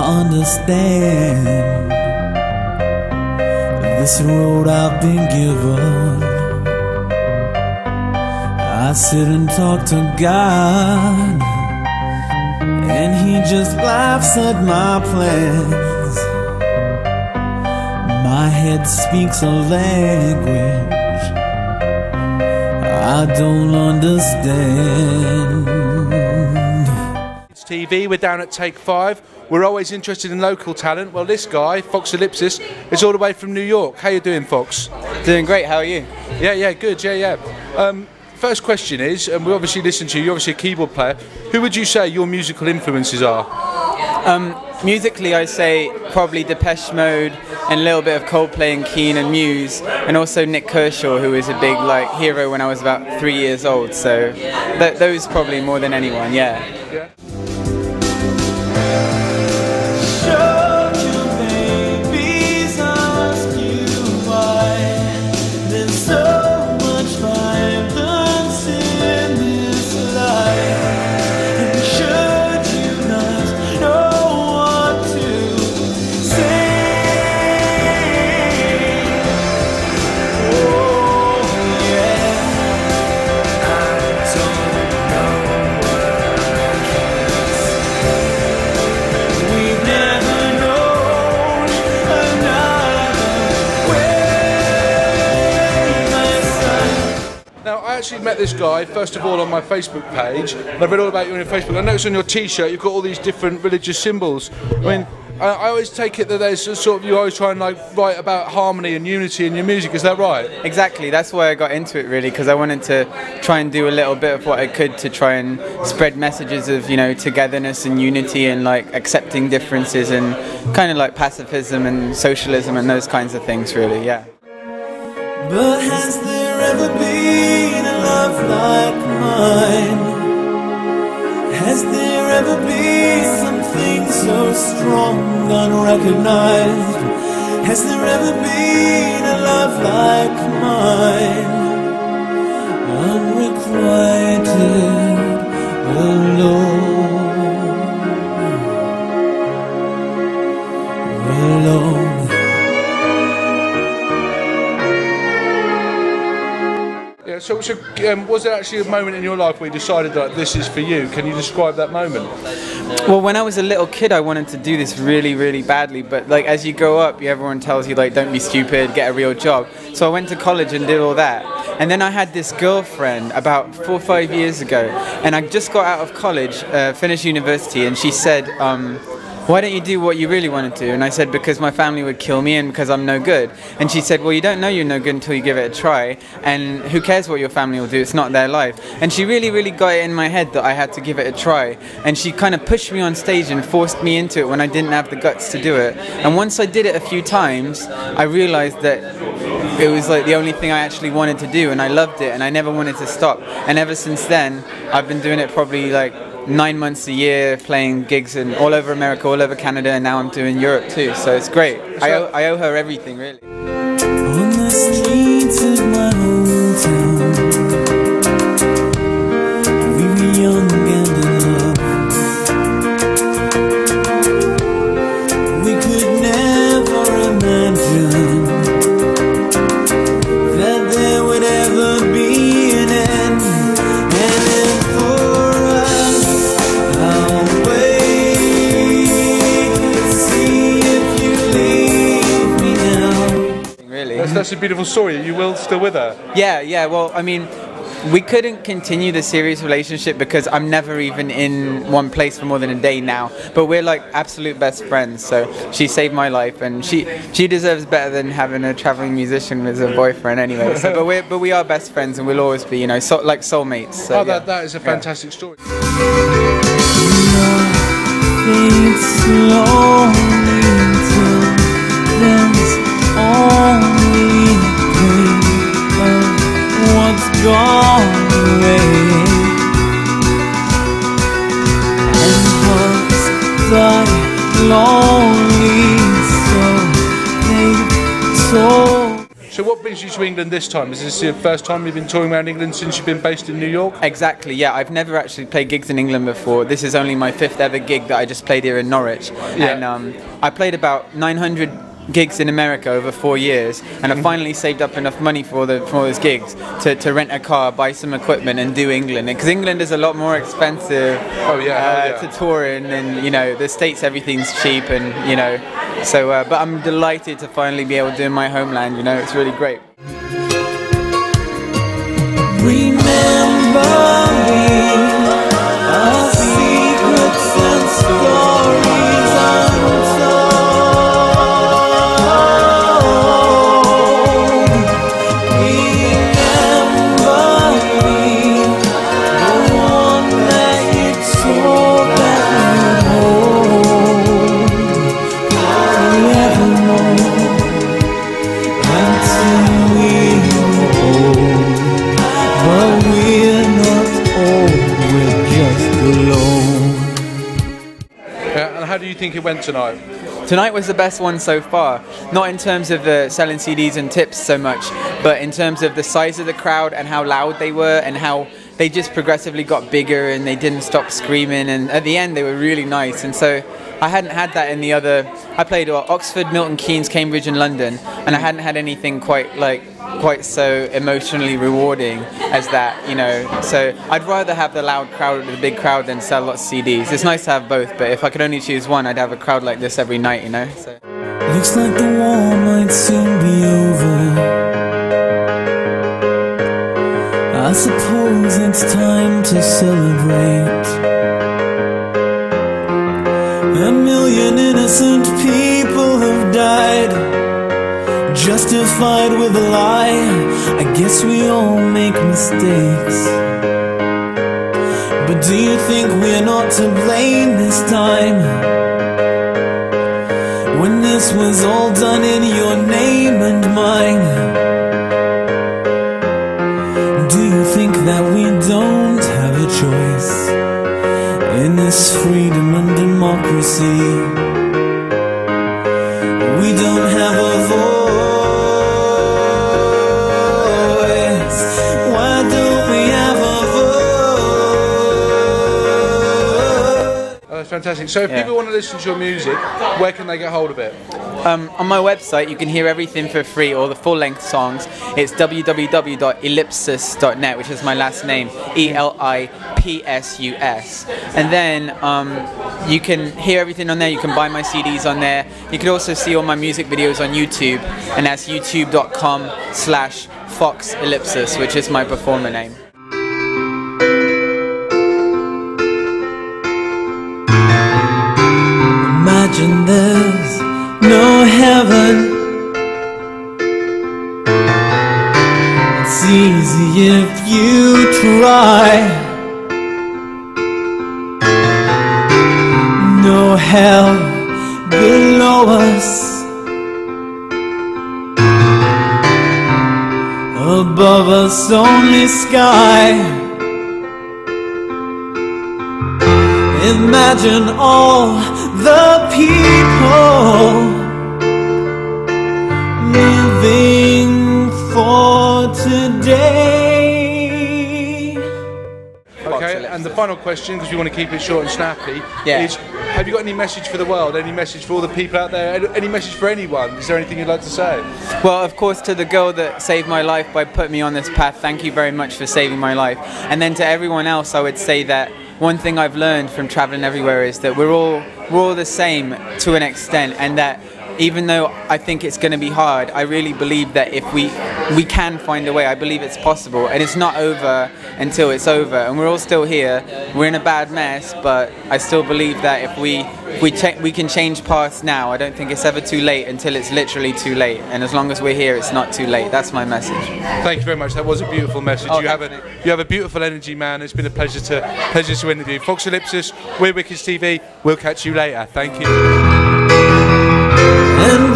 I understand this road I've been given. I sit and talk to God, and He just laughs at my plans. My head speaks a language I don't understand. It's TV, we're down at Take 5. We're always interested in local talent. Well, this guy, Fox Elipsus, is all the way from New York. How you doing, Fox? Doing great, how are you? Yeah, good, yeah. First question is, and we obviously listen to you, you're obviously a keyboard player. Who would you say your musical influences are? Musically, I say probably Depeche Mode and a little bit of Coldplay and Keane and Muse, and also Nick Kershaw, who was a big hero when I was about 3 years old. So those probably more than anyone, yeah. I actually met this guy, first of all, on my Facebook page, and I've read all about you on your Facebook. I noticed on your t-shirt you've got all these different religious symbols. I mean, I always take it that there's sort of, you always try and write about harmony and unity in your music, is that right? Exactly, that's why I got into it really, because I wanted to try and do a little bit of what I could to try and spread messages of, togetherness and unity and accepting differences and kind of pacifism and socialism and those kinds of things really, yeah. But has there ever been a love like mine? Has there ever been something so strong, unrecognized? Has there ever been a love like mine? Unrequited, alone. So was there actually a moment in your life where you decided that this is for you? Can you describe that moment? Well, when I was a little kid, I wanted to do this really, really badly. But as you grow up, everyone tells you don't be stupid, get a real job. So I went to college and did all that. And then I had this girlfriend about 4 or 5 years ago, and I just got out of college, finished university, and she said, why don't you do what you really want to do? And I said, because my family would kill me and because I'm no good. And she said, well, you don't know you're no good until you give it a try, and who cares what your family will do, it's not their life. And she really, really got it in my head that I had to give it a try, and she kind of pushed me on stage and forced me into it when I didn't have the guts to do it. And once I did it a few times, I realized that it was the only thing I actually wanted to do, and I loved it and I never wanted to stop. And ever since then, I've been doing it probably 9 months a year, playing gigs all over America, all over Canada, and now I'm doing Europe too, so it's great. I owe her everything, really. On the streets of my hometown, we were young and in love. We could never imagine that there would ever be an end. That's a beautiful story. You will still with her? Yeah. Well, I mean, we couldn't continue the serious relationship because I'm never even in one place for more than a day now. But we're absolute best friends. So she saved my life, and she deserves better than having a traveling musician as a boyfriend anyway. So, but we are best friends, and we'll always be, like soulmates. So, that is a fantastic story. Gone away, and once the lonely soul they told. So what brings you to England this time? Is this the first time you've been touring around England since you've been based in New York? Exactly, yeah. I've never actually played gigs in England before. This is only my 5th ever gig that I just played here in Norwich. Yeah. And I played about 900 gigs in America over 4 years, and I finally saved up enough money for all those gigs to rent a car, buy some equipment, and do England. Because England is a lot more expensive to tour in, and you know, the States everything's cheap, and you know, so. But I'm delighted to finally be able to do in my homeland. You know, it's really great. Remember me, our secrets and stories untold. How do you think it went tonight? Tonight was the best one so far. Not in terms of the selling CDs and tips so much, but in terms of the size of the crowd and how loud they were and how they just progressively got bigger and they didn't stop screaming, and at the end they were really nice. And so I hadn't had that in the other. I played Oxford, Milton Keynes, Cambridge and London, and I hadn't had anything quite so emotionally rewarding as that, you know. So I'd rather have the loud crowd, the big crowd, than sell lots of CDs. It's nice to have both, but if I could only choose one, I'd have a crowd like this every night, you know. So. Looks like the war might soon be over. I suppose it's time to celebrate. A million innocent people have died, justified with a lie. I guess we all make mistakes, but do you think we're not to blame this time? When this was all done in your name and mine, do you think that we don't have a choice in this freedom and democracy? We don't have a voice. Why don't we have a voice? Oh, that's fantastic. So if people want to listen to your music, where can they get hold of it? On my website you can hear everything for free, all the full-length songs. It's www.elipsus.net, which is my last name, ELIPSUS. And then you can hear everything on there. You can buy my CDs on there. You can also see all my music videos on YouTube, and that's youtube.com/Fox Elipsus, which is my performer name. Imagine there's no heaven. It's easy if you try. No hell below us, above us only sky. Imagine all the people living for today. Okay, and the final question, because we want to keep it short and snappy, is: have you got any message for the world? Any message for all the people out there? Any message for anyone? Is there anything you'd like to say? Well, of course, to the girl that saved my life by putting me on this path, thank you very much for saving my life. And then to everyone else, I would say that one thing I've learned from traveling everywhere is that we're all the same to an extent, and that even though I think it's going to be hard, I really believe that if we can find a way. I believe it's possible, and it's not over until it's over, and we're all still here. We're in a bad mess, but I still believe that if we can change paths now. I don't think it's ever too late until it's literally too late, and as long as we're here, it's not too late. That's my message. Thank you very much. That was a beautiful message. Oh, you have a beautiful energy, man. It's been a pleasure to interview. Fox Elipsus, we're wickeds.tv. We'll catch you later. Thank you. And